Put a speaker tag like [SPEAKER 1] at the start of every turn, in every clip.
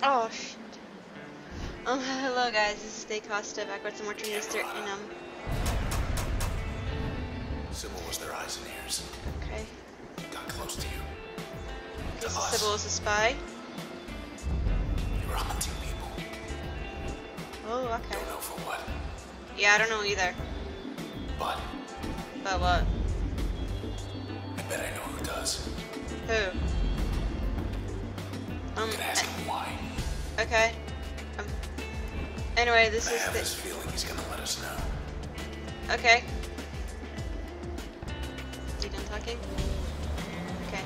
[SPEAKER 1] Oh shit. Hello guys, this is Thae back with some more Transistor, and
[SPEAKER 2] Sybil was their eyes and ears.
[SPEAKER 1] okay.
[SPEAKER 2] Got close to you.
[SPEAKER 1] Okay, so Sybil is a spy.
[SPEAKER 2] You were hunting people.
[SPEAKER 1] Oh, okay.
[SPEAKER 2] Don't know for what.
[SPEAKER 1] Yeah, I don't know either.
[SPEAKER 2] But
[SPEAKER 1] what?
[SPEAKER 2] I bet I know who does.
[SPEAKER 1] Who?
[SPEAKER 2] You can ask him why.
[SPEAKER 1] Okay. Anyway, this
[SPEAKER 2] I
[SPEAKER 1] is
[SPEAKER 2] have this feeling he's gonna let us know.
[SPEAKER 1] Okay. You done talking? Okay.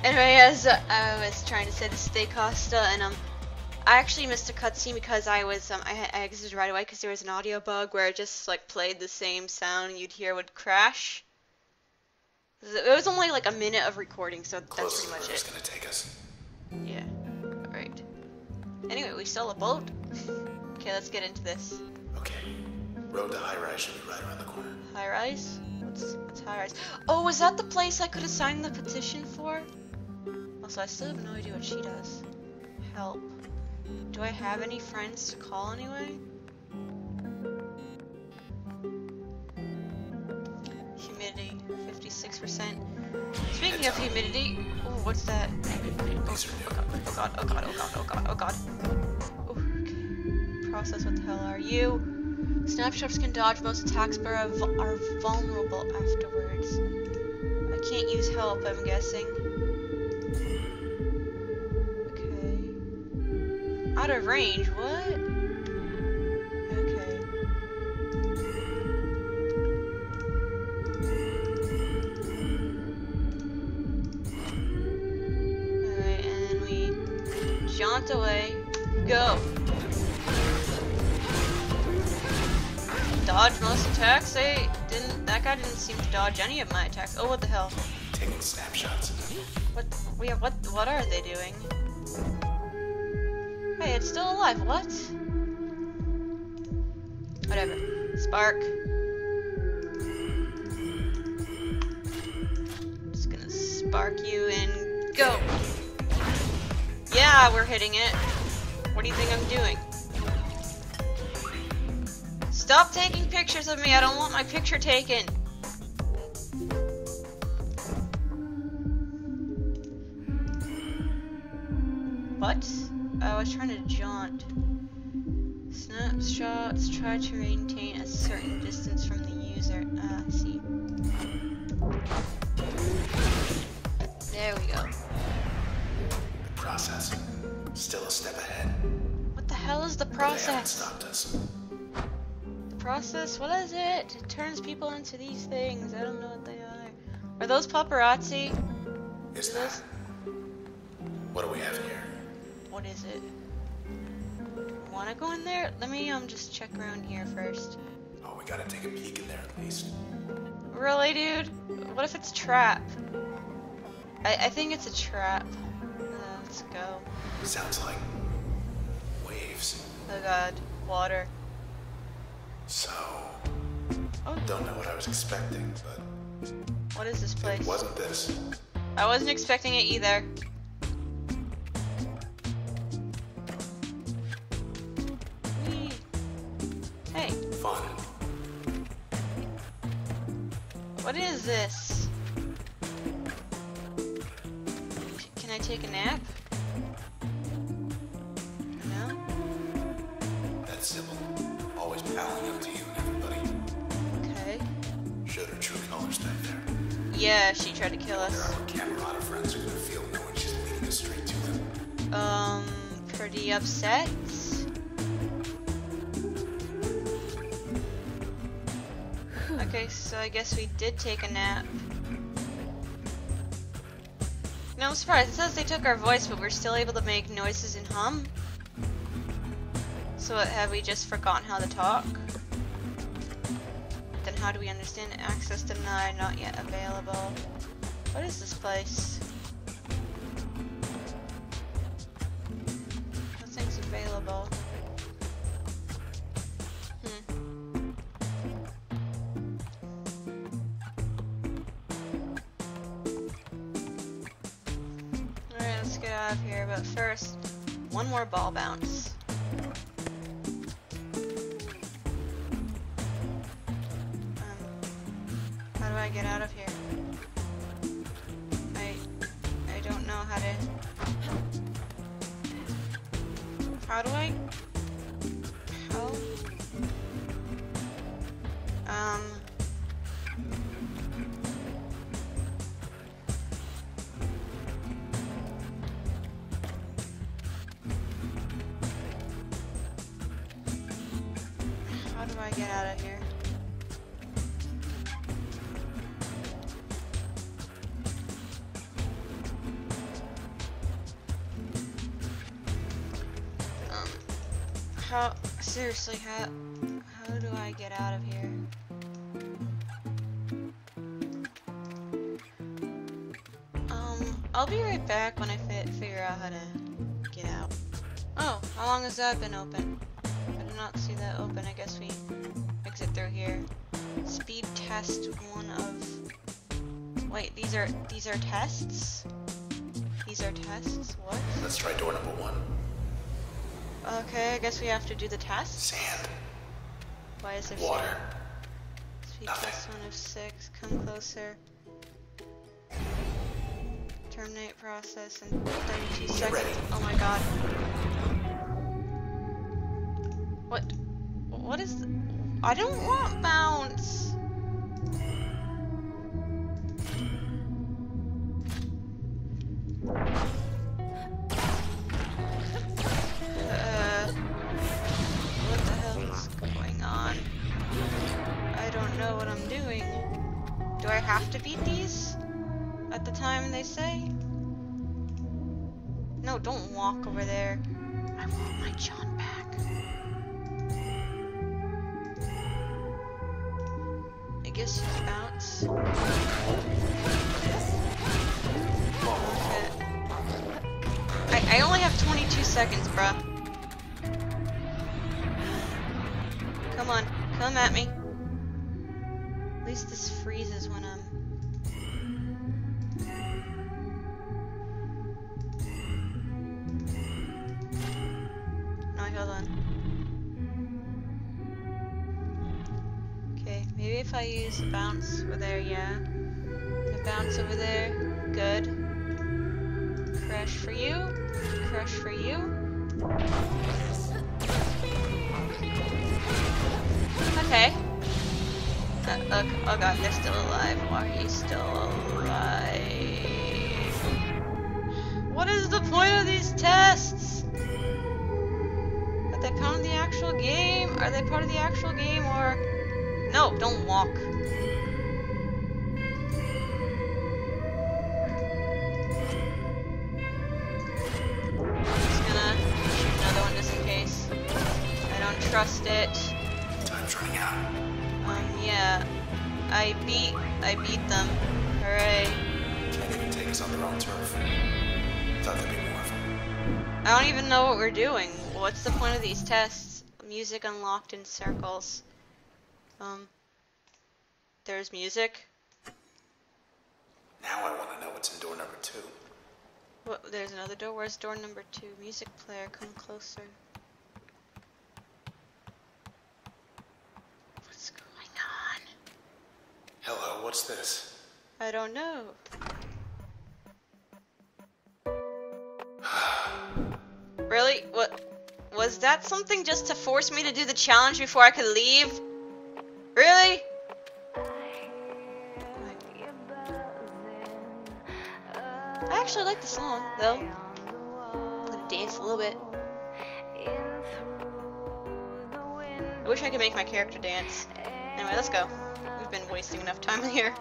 [SPEAKER 1] Anyway, as I was trying to say, this is Thae, and I actually missed a cutscene because I was I exited right away because there was an audio bug where it just like played the same sound you'd hear would crash. It was only like a minute of recording, so that's pretty much it.
[SPEAKER 2] Gonna take us.
[SPEAKER 1] Yeah. All right. Anyway, we stole a boat. Okay, let's get into this.
[SPEAKER 2] Okay. Road to High Rise should be right around the corner.
[SPEAKER 1] High Rise? What's High Rise? Oh, was that the place I could have signed the petition for? Also, I still have no idea what she does. Help. Do I have any friends to call anyway? Humidity, 56%. Speaking of humidity, oh, what's that?
[SPEAKER 2] These are new.
[SPEAKER 1] Oh god, oh god, oh god, oh god, oh god. Oh, okay. Process, what the hell are you? Snapshots can dodge most attacks but are vulnerable afterwards. I can't use help, I'm guessing. Okay. Out of range, what? Okay. Alright, and then we jaunt away. Go! Dodge most attacks? That guy didn't seem to dodge any of my attacks. Oh, what the hell?
[SPEAKER 2] Taking snapshots.
[SPEAKER 1] What are they doing? Hey, it's still alive. What? Whatever. Spark. Just gonna spark you and go. Yeah, we're hitting it. What do you think I'm doing? Stop taking pictures of me. I don't want my picture taken. What? I was trying to jaunt. Snapshots try to maintain a certain distance from the user. I see. There we go.
[SPEAKER 2] The process. Still a step ahead.
[SPEAKER 1] What the hell is the process?
[SPEAKER 2] They haven't stopped us.
[SPEAKER 1] Process? What is it? It turns people into these things. I don't know what they are. Are those paparazzi?
[SPEAKER 2] Is that? What do we have here?
[SPEAKER 1] What is it? Wanna go in there? Let me just check around here first.
[SPEAKER 2] Oh, we gotta take a peek in there at least.
[SPEAKER 1] Really, dude? What if it's a trap? I think it's a trap. Let's go.
[SPEAKER 2] Sounds like waves.
[SPEAKER 1] Oh god, water.
[SPEAKER 2] So,
[SPEAKER 1] Oh,
[SPEAKER 2] don't know what I was expecting, but
[SPEAKER 1] what is this place?
[SPEAKER 2] it wasn't this.
[SPEAKER 1] I wasn't expecting it either. Whee. Hey,
[SPEAKER 2] Fun.
[SPEAKER 1] what is this? Can I take a nap? No?
[SPEAKER 2] That's Sybil. Always palling up to you and everybody.
[SPEAKER 1] Okay.
[SPEAKER 2] Showed her true colors back there.
[SPEAKER 1] Yeah, she tried to kill
[SPEAKER 2] There
[SPEAKER 1] us.
[SPEAKER 2] our Camerata friends are gonna feel knowing she's leading us straight to them.
[SPEAKER 1] Pretty upset. Okay, so I guess we did take a nap. No, I'm surprised. It says they took our voice, but we're still able to make noises and hum. So have we just forgotten how to talk? Then how do we understand it? Access denied, not yet available. What is this place? Nothing's available. Alright, let's get out of here, but first, one more ball bounce. How do I get out of here? I don't know how to. How do I? How? How do I get out of here? Seriously, how do I get out of here? I'll be right back when I figure out how to get out. Oh, how long has that been open? I did not see that open. I guess we exit through here. Speed test 1 of... Wait, these are tests? These are tests? What?
[SPEAKER 2] Let's try door number 1.
[SPEAKER 1] Okay, I guess we have to do the test.
[SPEAKER 2] Sand.
[SPEAKER 1] Why is there
[SPEAKER 2] Water.
[SPEAKER 1] sand? Speed
[SPEAKER 2] Nothing.
[SPEAKER 1] test 1 of 6. Come closer. Terminate process in 32 seconds.
[SPEAKER 2] ready.
[SPEAKER 1] Oh my god. What is the... I don't want bounce. What the hell is going on? I don't know what I'm doing. Do I have to beat these at the time they say? No, don't walk over there. I want my John back. I guess you bounce. Okay. I only have 22 seconds, bruh. Come on, come at me. At least this freezes when I'm... No, hold on. Okay, maybe if I use a bounce over there, yeah. A bounce over there, good. Crush for you, crush for you. Okay. Look, oh god, they're still alive. Why are you still alive? What is the point of these tests? Are they part of the actual game? Are they part of the actual game or... No, don't walk. Just gonna shoot another one just in case. I don't trust it.
[SPEAKER 2] Time's running out.
[SPEAKER 1] Yeah. I beat them. Hooray.
[SPEAKER 2] And they can take us on their own turf. Thought there'd be more of them.
[SPEAKER 1] I don't even know what we're doing. What's the point of these tests? Music unlocked in circles. There's music.
[SPEAKER 2] Now I want to know what's in door number 2.
[SPEAKER 1] What? There's another door. Where's door number 2? Music player, come closer. What's going on?
[SPEAKER 2] Hello, what's this?
[SPEAKER 1] I don't know. Really? What? Was that something just to force me to do the challenge before I could leave? Really? I actually like the song, though. I'm gonna dance a little bit. I wish I could make my character dance. Anyway, let's go. We've been wasting enough time here.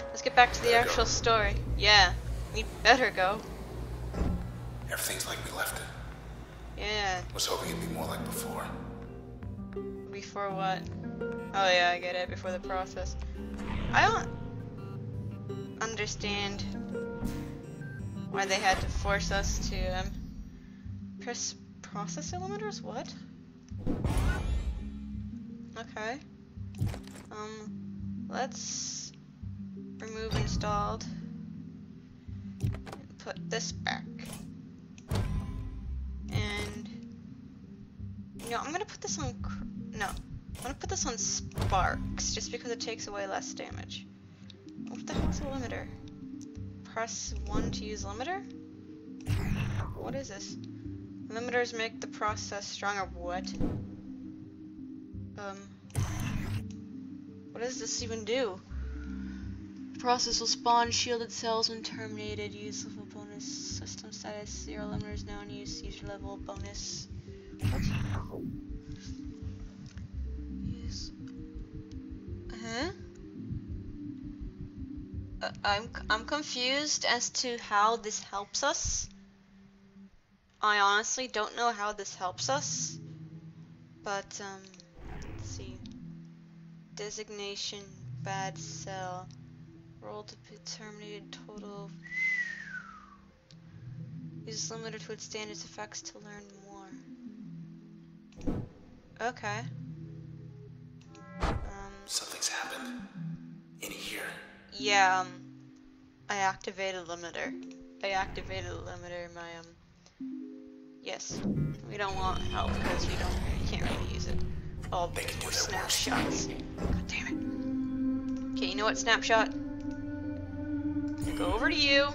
[SPEAKER 1] Let's get back to the actual story. Yeah, we better go.
[SPEAKER 2] Everything's like we left it.
[SPEAKER 1] Yeah.
[SPEAKER 2] Was hoping it'd be more like before.
[SPEAKER 1] Before what? Oh yeah, I get it. Before the process. I don't understand why they had to force us to press process elevators. What? Okay. Let's remove installed and put this back. You know, I'm gonna put this on. No, I'm gonna put this on sparks just because it takes away less damage. What the hell's a limiter? Press 1 to use limiter? What is this? Limiters make the process stronger. What? What does this even do? The process will spawn shielded cells when terminated. Use level bonus. System status 0. Limiters now in use. User level bonus. What? Use. Huh? I'm confused as to how this helps us. I honestly don't know how this helps us. But let's see. Designation bad cell. Roll to be terminated total. Use limiter to withstand its effects to learn more. Okay.
[SPEAKER 2] Something's happened. In here.
[SPEAKER 1] Yeah, I activated limiter. My yes. We don't want help because you can't really use it. Oh, big more snapshots. God damn it. Okay, you know what, snapshot? Go over to you.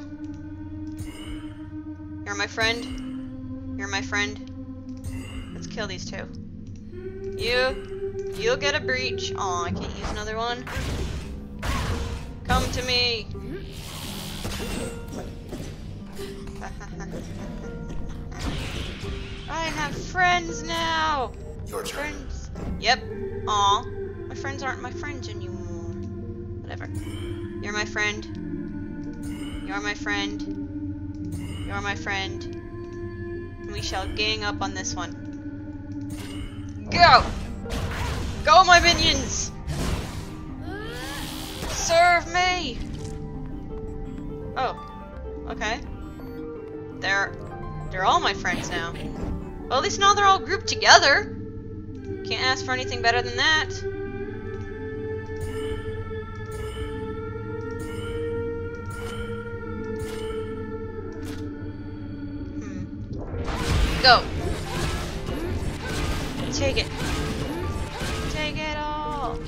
[SPEAKER 1] You're my friend. You're my friend. Let's kill these two. You'll get a breach. Aw, I can't use another one. Come to me. I have friends now.
[SPEAKER 2] Your turn.
[SPEAKER 1] Friends. Yep. Aw. My friends aren't my friends anymore. Whatever. You're my friend. You're my friend. You're my friend. And we shall gang up on this one. Go! Go, my minions! Serve me! Oh. Okay. They're all my friends now. Well, at least now they're all grouped together. Can't ask for anything better than that. Go. Take it. Take it all.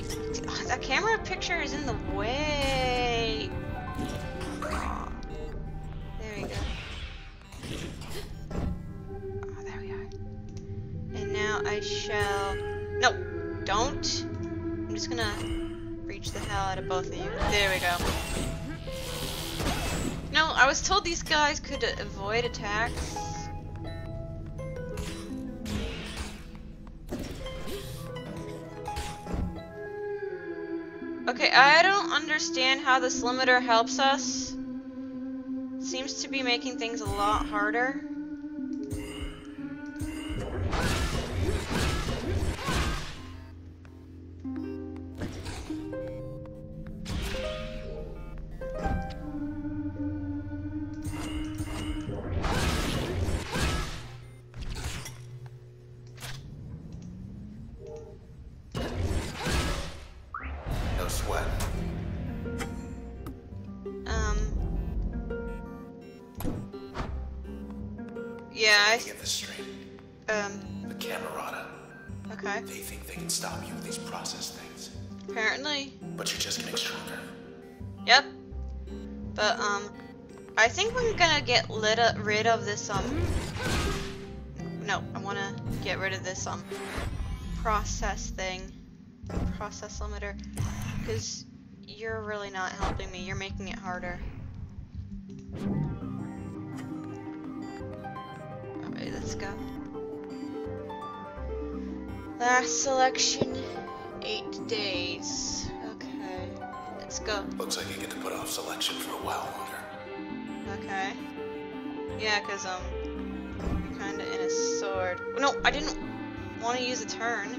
[SPEAKER 1] Oh, that camera picture is in the way. Oh, there we go. Oh, there we are. And now I shall... No, don't. I'm just gonna reach the hell out of both of you. There we go. No, I was told these guys could avoid attacks. Okay, I don't understand how this limiter helps us. It seems to be making things a lot harder. Yeah, I
[SPEAKER 2] get this straight.
[SPEAKER 1] The
[SPEAKER 2] Camerata.
[SPEAKER 1] Okay.
[SPEAKER 2] They think they can stop you with these process things.
[SPEAKER 1] Apparently.
[SPEAKER 2] But you're just getting stronger.
[SPEAKER 1] Yep. But I think we're gonna get rid of this no, I wanna get rid of this process thing. Process limiter. Because you're really not helping me, you're making it harder. Alright, let's go. Last selection, 8 days. Okay, let's go.
[SPEAKER 2] Looks like you get to put off selection for a while longer.
[SPEAKER 1] Okay. Yeah, cause you're kinda in a sword. No, I didn't want to use a turn.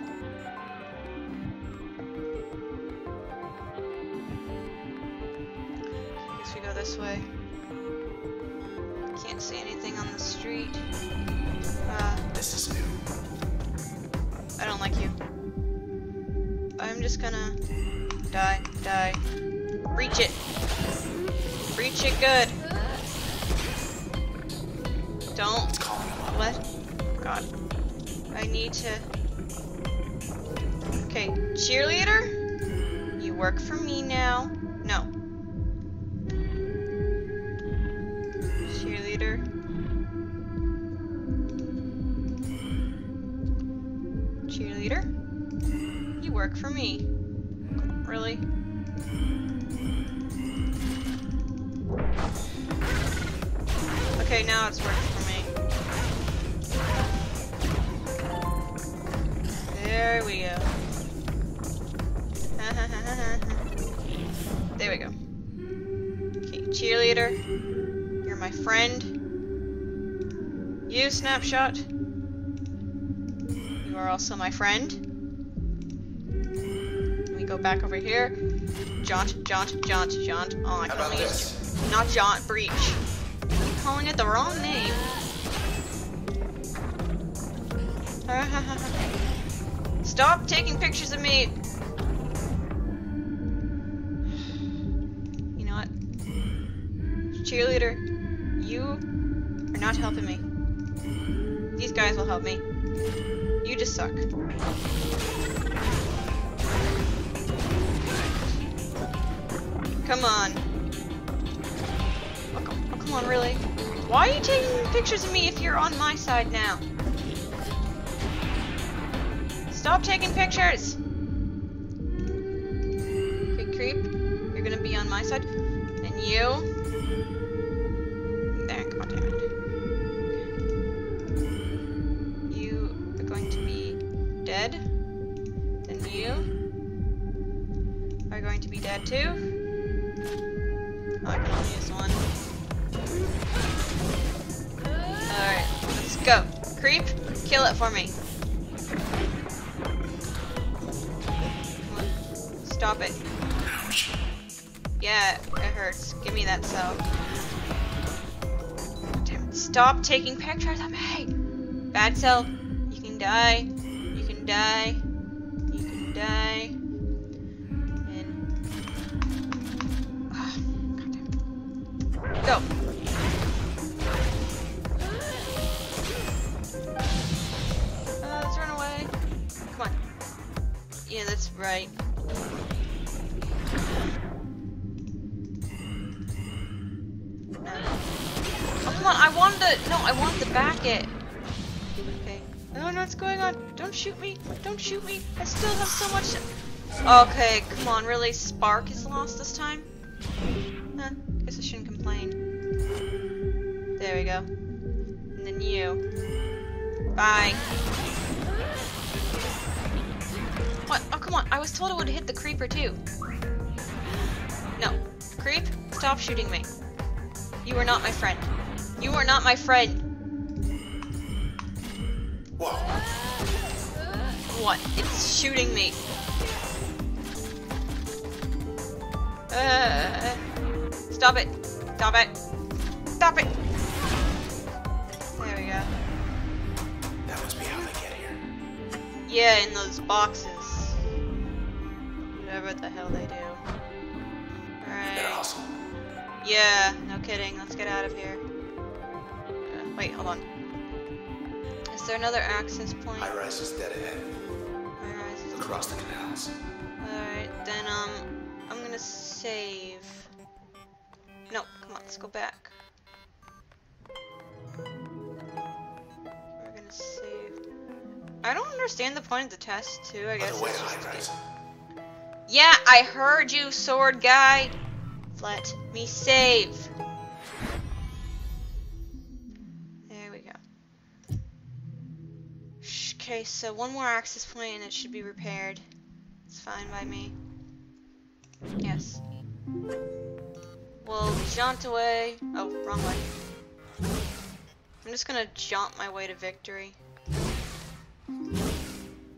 [SPEAKER 1] Guess we go this way. Can't see anything on the street.
[SPEAKER 2] This is new.
[SPEAKER 1] I don't like you. I'm just gonna die. Reach it. Reach it good. Don't let. God. I need to Okay, cheerleader? You work for me now. No. Cheerleader. Cheerleader? You work for me. Really? Okay, now it's working for me. There we go. There we go. Okay, cheerleader. You're my friend. You, Snapshot. You are also my friend. Let me go back over here. Jaunt, jaunt, jaunt, jaunt. Oh, I can only use not jaunt, breach. I'm calling it the wrong name. Stop taking pictures of me. You know what? Cheerleader, you are not helping me. These guys will help me. You just suck. Come on. Oh, come on, really? Why are you taking pictures of me if you're on my side now? Stop taking pictures! Okay, creep. You're gonna be on my side. And you... There, god damn it. You are going to be dead. And you are going to be dead too. Oh, I can only use one. Alright, let's go. Creep, kill it for me. Stop it. Yeah, it hurts. Give me that cell. Damn it. Stop taking pictures of me! Bad cell. You can die. You can die. You can die. And... Oh, God damn it. Go! Let's run away. Come on. Yeah, that's right. Oh, come on, I wanted to back it. Okay. I don't know what's going on. Don't shoot me. Don't shoot me. I still have so much. Okay, come on, really? Spark is lost this time? Huh, guess I shouldn't complain. There we go. And then you. Bye. What? Oh, come on. I was told it would hit the creeper, too. No. Creep, stop shooting me. You are not my friend. You are not my friend.
[SPEAKER 2] Whoa.
[SPEAKER 1] What? It's shooting me. Stop it. Stop it. Stop it. There we go.
[SPEAKER 2] That must be how they get here.
[SPEAKER 1] Yeah, in those boxes. Whatever the hell they do.
[SPEAKER 2] Better hustle.
[SPEAKER 1] Yeah, no kidding. Let's get out of here. Wait, hold on. Is there another access point?
[SPEAKER 2] High rise is dead ahead.
[SPEAKER 1] High-rise is
[SPEAKER 2] Across the canals.
[SPEAKER 1] Alright, then I'm gonna save. No, come on, let's go back. We're gonna save. I don't understand the point of the test, too. I guess
[SPEAKER 2] Other way,
[SPEAKER 1] it's just
[SPEAKER 2] high rise.
[SPEAKER 1] Yeah, I heard you, sword guy. Let me save. There we go. Okay, so one more access point and it should be repaired. It's fine by me. Yes. We'll jaunt away. Oh, wrong way. I'm just gonna jaunt my way to victory.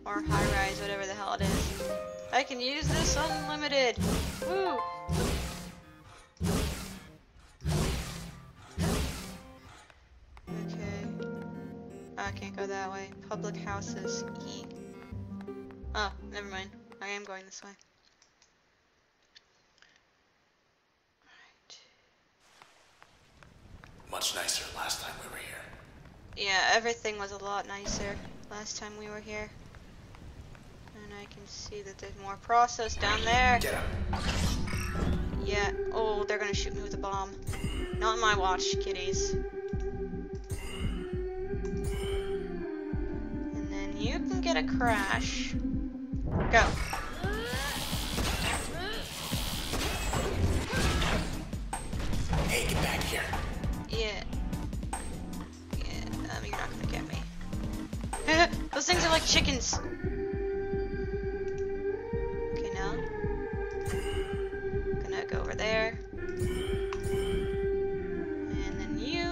[SPEAKER 1] Or high rise, whatever the hell it is. I can use this unlimited. Woo! Okay. Oh, I can't go that way. Public houses. E. Oh, never mind. I am going this way. Alright.
[SPEAKER 2] Much nicer last time we were here.
[SPEAKER 1] Yeah, everything was a lot nicer last time we were here. And I can see that there's more process down there.
[SPEAKER 2] Get up.
[SPEAKER 1] Yeah. Oh, they're gonna shoot me with a bomb. Not on my watch, kiddies. And then you can get a crash. Go.
[SPEAKER 2] Hey, get back here.
[SPEAKER 1] Yeah. Yeah, you're not gonna get me. Those things are like chickens. Okay, now. Gonna go over there. And then you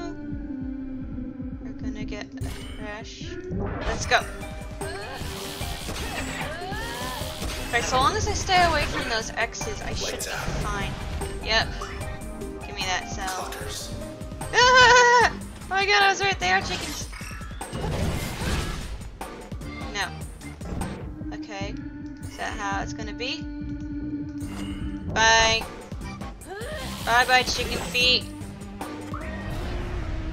[SPEAKER 1] are gonna get a crash. Let's go. Okay, so long as I stay away from those X's, I should be fine. Yep. Give me that cell.
[SPEAKER 2] Cluckers.
[SPEAKER 1] Ah! Oh my god, I was right there, chickens. No. Okay. Is that how it's gonna be? Bye. Bye bye, chicken feet.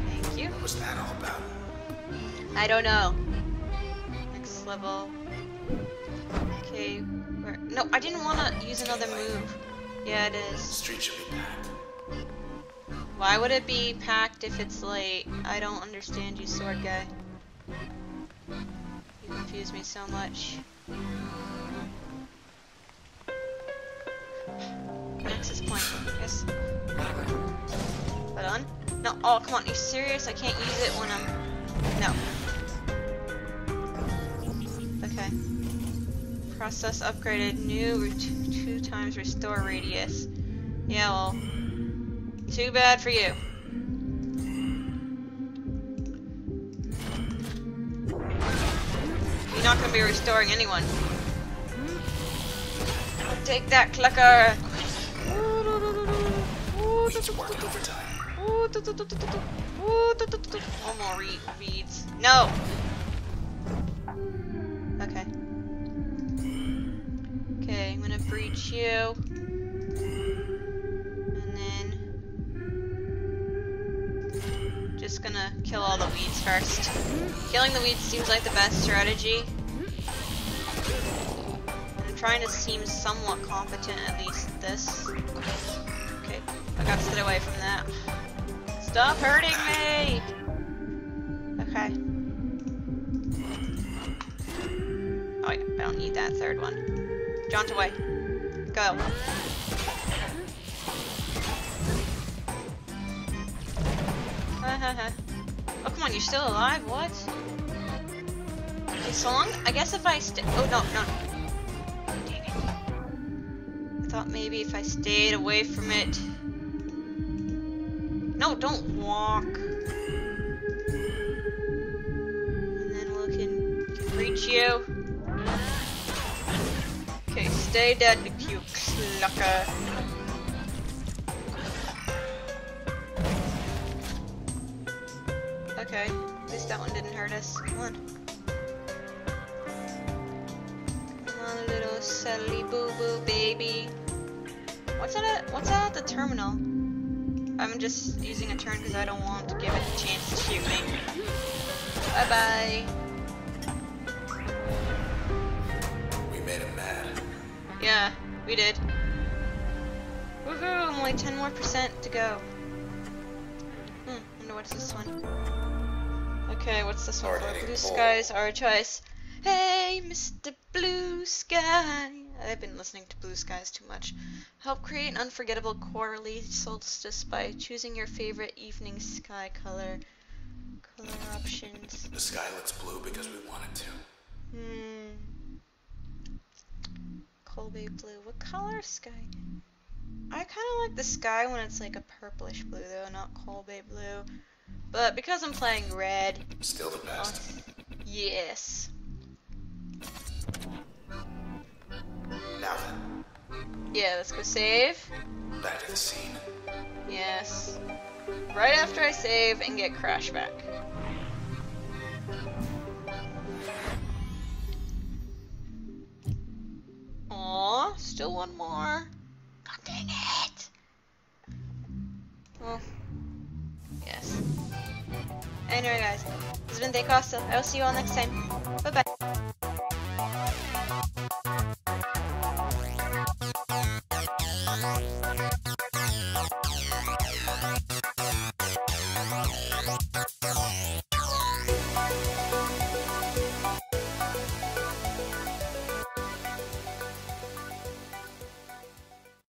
[SPEAKER 1] Thank you.
[SPEAKER 2] What was that all about?
[SPEAKER 1] I don't know. Next level. Okay. Where? No, I didn't want to use another move. Yeah, it
[SPEAKER 2] The
[SPEAKER 1] is.
[SPEAKER 2] street should be packed.
[SPEAKER 1] Why would it be packed if it's late? I don't understand you, sword guy. You confuse me so much. Nexus point. Yes. Hold on. No. Oh, come on. Are you serious? I can't use it when I'm. No. Okay. Process upgraded. New 2 times restore radius. Yeah, well. Too bad for you. You're not gonna be restoring anyone. Take that, Clucker!
[SPEAKER 2] Weeds working overtime.
[SPEAKER 1] One more reeds. No! Okay. Okay, I'm gonna breach you. Just gonna kill all the weeds first. Killing the weeds seems like the best strategy. I'm trying to seem somewhat competent, at least this. Okay, I gotta stay away from that. Stop hurting me! Okay. Oh yeah, I don't need that third one. Jaunt away. Go. Oh, come on, you're still alive? What? Okay, so long. I guess if I stay. Oh, no. Dang it. I thought maybe if I stayed away from it. No, don't walk. And then we can reach you. Okay, stay dead, you clucker. Okay, at least that one didn't hurt us. Come on. Come on, little Sally Boo Boo baby. What's that at the terminal? I'm just using a turn because I don't want to give it a chance to shoot me. Bye bye.
[SPEAKER 2] We made him mad.
[SPEAKER 1] Yeah, we did. Woohoo! Only 10% more to go. Wonder what's this one. Okay, what's this one? Blue skies are a choice. Hey, Mr. Blue Sky. I've been listening to Blue Skies too much. Help create an unforgettable quarterly solstice by choosing your favorite evening sky color. Color options.
[SPEAKER 2] The sky looks blue because we want it to.
[SPEAKER 1] Colby blue. What color sky? I kind of like the sky when it's like a purplish blue though, not Colby blue. But because I'm playing red.
[SPEAKER 2] Still the best.
[SPEAKER 1] Yes.
[SPEAKER 2] Now then.
[SPEAKER 1] Yeah, let's go save.
[SPEAKER 2] Back to the scene.
[SPEAKER 1] Yes. Right after I save and get crash back. Aw, still one more. God dang it. Well, yes. Anyway guys, this has been Thae. I will see you all next time. Bye bye.